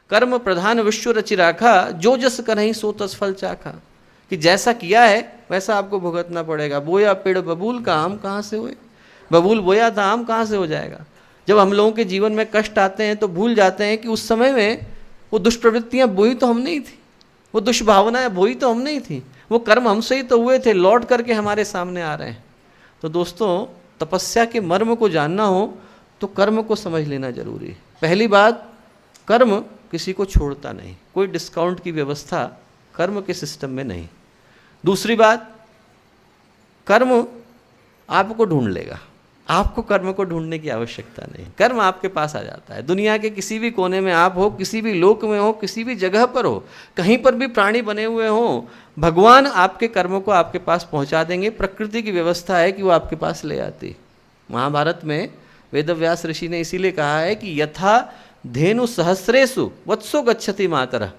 कर्म प्रधान विश्व रचि राखा, जो जस करहि सो तस फल चाखा, कि जैसा किया है वैसा आपको भुगतना पड़ेगा। बोया पेड़ बबूल का आम कहाँ से होए, बबूल बोया था आम कहाँ से हो जाएगा। जब हम लोगों के जीवन में कष्ट आते हैं तो भूल जाते हैं कि उस समय में वो दुष्प्रवृत्तियाँ बोई तो हमने ही थी, वो दुष्भावनाएं बोई तो हमने ही थी, वो कर्म हमसे ही तो हुए थे, लौट करके हमारे सामने आ रहे हैं। तो दोस्तों, तपस्या के मर्म को जानना हो तो कर्म को समझ लेना जरूरी है। पहली बात, कर्म किसी को छोड़ता नहीं, कोई डिस्काउंट की व्यवस्था कर्म के सिस्टम में नहीं। दूसरी बात, कर्म आपको ढूंढ लेगा, आपको कर्म को ढूंढने की आवश्यकता नहीं, कर्म आपके पास आ जाता है। दुनिया के किसी भी कोने में आप हो, किसी भी लोक में हो, किसी भी जगह पर हो, कहीं पर भी प्राणी बने हुए हो, भगवान आपके कर्मों को आपके पास पहुंचा देंगे। प्रकृति की व्यवस्था है कि वो आपके पास ले आती। महाभारत में वेदव्यास ऋषि ने इसीलिए कहा है कि यथा धेनु सहस्रेषु वत्सो गच्छति मातरः,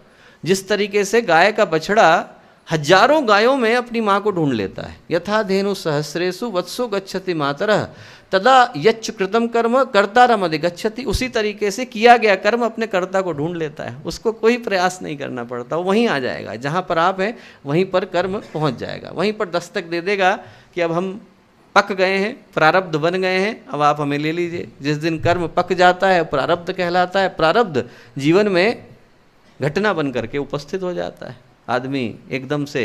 जिस तरीके से गाय का बछड़ा हजारों गायों में अपनी माँ को ढूंढ लेता है, यथा धेनु सहस्रेषु वत्सो गच्छति मातरः तदा यच्च कृतम कर्म कर्तारम अधिगच्छति, उसी तरीके से किया गया कर्म अपने कर्ता को ढूंढ लेता है, उसको कोई प्रयास नहीं करना पड़ता, वो वहीं आ जाएगा। जहाँ पर आप हैं वहीं पर कर्म पहुँच जाएगा, वहीं पर दस्तक दे देगा कि अब हम पक गए हैं, प्रारब्ध बन गए हैं, अब आप हमें ले लीजिए। जिस दिन कर्म पक जाता है प्रारब्ध कहलाता है, प्रारब्ध जीवन में घटना बन करके उपस्थित हो जाता है। आदमी एकदम से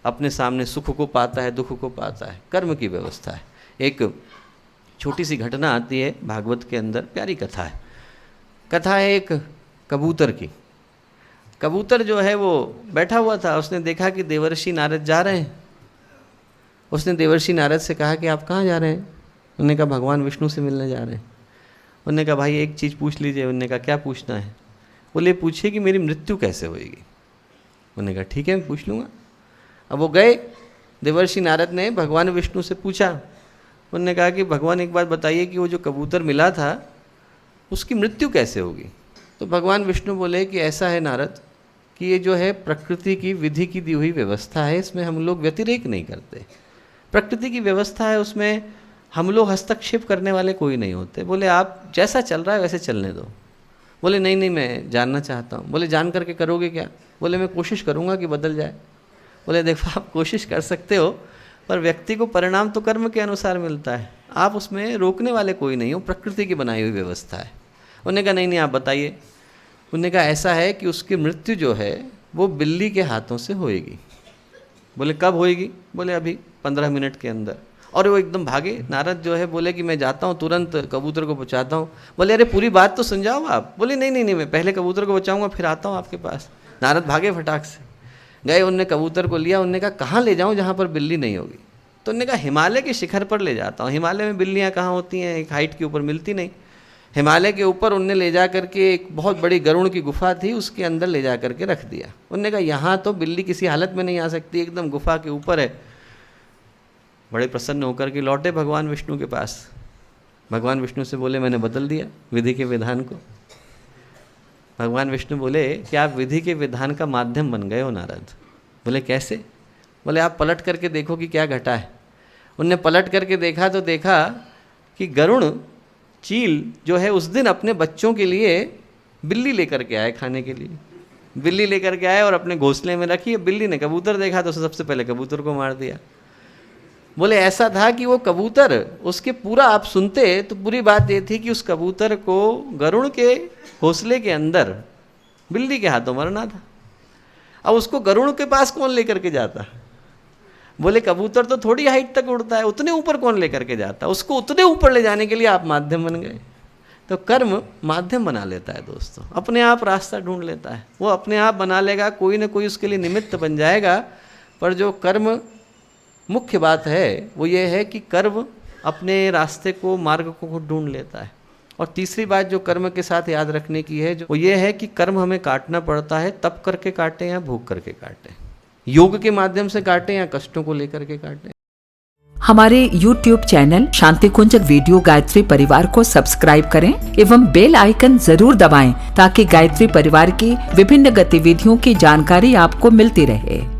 अपने सामने सुख को पाता है, दुख को पाता है, कर्म की व्यवस्था है। एक छोटी सी घटना आती है भागवत के अंदर, प्यारी कथा है। कथा है एक कबूतर की। कबूतर जो है वो बैठा हुआ था, उसने देखा कि देवर्षि नारद जा रहे हैं। उसने देवर्षि नारद से कहा कि आप कहाँ जा रहे हैं? उन्होंने कहा भगवान विष्णु से मिलने जा रहे हैं। उन्होंने कहा भाई एक चीज़ पूछ लीजिए। उन्होंने कहा क्या पूछना है? बोले पूछिए कि मेरी मृत्यु कैसे होएगी। उन्होंने कहा ठीक है मैं पूछ लूँगा। अब वो गए, देवर्षि नारद ने भगवान विष्णु से पूछा। उन्होंने कहा कि भगवान एक बात बताइए कि वो जो कबूतर मिला था उसकी मृत्यु कैसे होगी। तो भगवान विष्णु बोले कि ऐसा है नारद कि ये जो है प्रकृति की विधि की दी हुई व्यवस्था है, इसमें हम लोग व्यतिरेक नहीं करते। प्रकृति की व्यवस्था है, उसमें हम लोग हस्तक्षेप करने वाले कोई नहीं होते। बोले आप जैसा चल रहा है वैसे चलने दो। बोले नहीं नहीं मैं जानना चाहता हूँ। बोले जान करके करोगे क्या? बोले मैं कोशिश करूँगा कि बदल जाए। बोले देखो आप कोशिश कर सकते हो पर व्यक्ति को परिणाम तो कर्म के अनुसार मिलता है, आप उसमें रोकने वाले कोई नहीं हो, प्रकृति की बनाई हुई व्यवस्था है। उन्होंने कहा नहीं नहीं आप बताइए। उन्होंने कहा ऐसा है कि उसकी मृत्यु जो है वो बिल्ली के हाथों से होएगी। बोले कब होएगी? बोले अभी 15 मिनट के अंदर। और वो एकदम भागे। नारद जो है बोले कि मैं जाता हूँ, तुरंत कबूतर को बचाता हूँ। बोले अरे पूरी बात तो सुन जाओ आप। बोले नहीं नहीं नहीं मैं पहले कबूतर को बचाऊँगा फिर आता हूँ आपके पास। नारद भागे फटाक से गए, उनने कबूतर को लिया। उनने कहा कहाँ ले जाऊँ जहाँ पर बिल्ली नहीं होगी? तो उन्होंने कहा हिमालय के शिखर पर ले जाता हूँ। हिमालय में बिल्लियाँ कहाँ होती हैं, एक हाइट के ऊपर मिलती नहीं। हिमालय के ऊपर उनने ले जा करके एक बहुत बड़ी गरुड़ की गुफा थी, उसके अंदर ले जा करके रख दिया। उनने कहा यहाँ तो बिल्ली किसी हालत में नहीं आ सकती, एकदम गुफा के ऊपर है। बड़े प्रसन्न होकर के लौटे भगवान विष्णु के पास। भगवान विष्णु से बोले मैंने बदल दिया विधि के विधान को। भगवान विष्णु बोले कि आप विधि के विधान का माध्यम बन गए हो नारद। बोले कैसे? बोले आप पलट करके देखो कि क्या घटा है। उनने पलट करके देखा तो देखा कि गरुड़ चील जो है उस दिन अपने बच्चों के लिए बिल्ली लेकर के आए, खाने के लिए बिल्ली लेकर के आए और अपने घोंसले में रखी। बिल्ली ने कबूतर देखा तो सबसे पहले कबूतर को मार दिया। बोले ऐसा था कि वो कबूतर उसके पूरा आप सुनते तो पूरी बात ये थी कि उस कबूतर को गरुड़ के घोंसले के अंदर बिल्ली के हाथों मरना था। अब उसको गरुड़ के पास कौन लेकर के जाता? बोले कबूतर तो थोड़ी हाइट तक उड़ता है, उतने ऊपर कौन लेकर के जाता? उसको उतने ऊपर ले जाने के लिए आप माध्यम बन गए। तो कर्म माध्यम बना लेता है दोस्तों, अपने आप रास्ता ढूंढ लेता है। वो अपने आप बना लेगा, कोई ना कोई उसके लिए निमित्त बन जाएगा। पर जो कर्म मुख्य बात है वो ये है कि कर्म अपने रास्ते को, मार्ग को ढूंढ लेता है। और तीसरी बात जो कर्म के साथ याद रखने की है वो ये है कि कर्म हमें काटना पड़ता है, तप करके काटें या भूख करके काटें, योग के माध्यम से काटें या कष्टों को लेकर के काटें। हमारे YouTube चैनल शांति कुंज वीडियो गायत्री परिवार को सब्सक्राइब करें एवं बेल आइकन जरूर दबाएं ताकि गायत्री परिवार की विभिन्न गतिविधियों की जानकारी आपको मिलती रहे।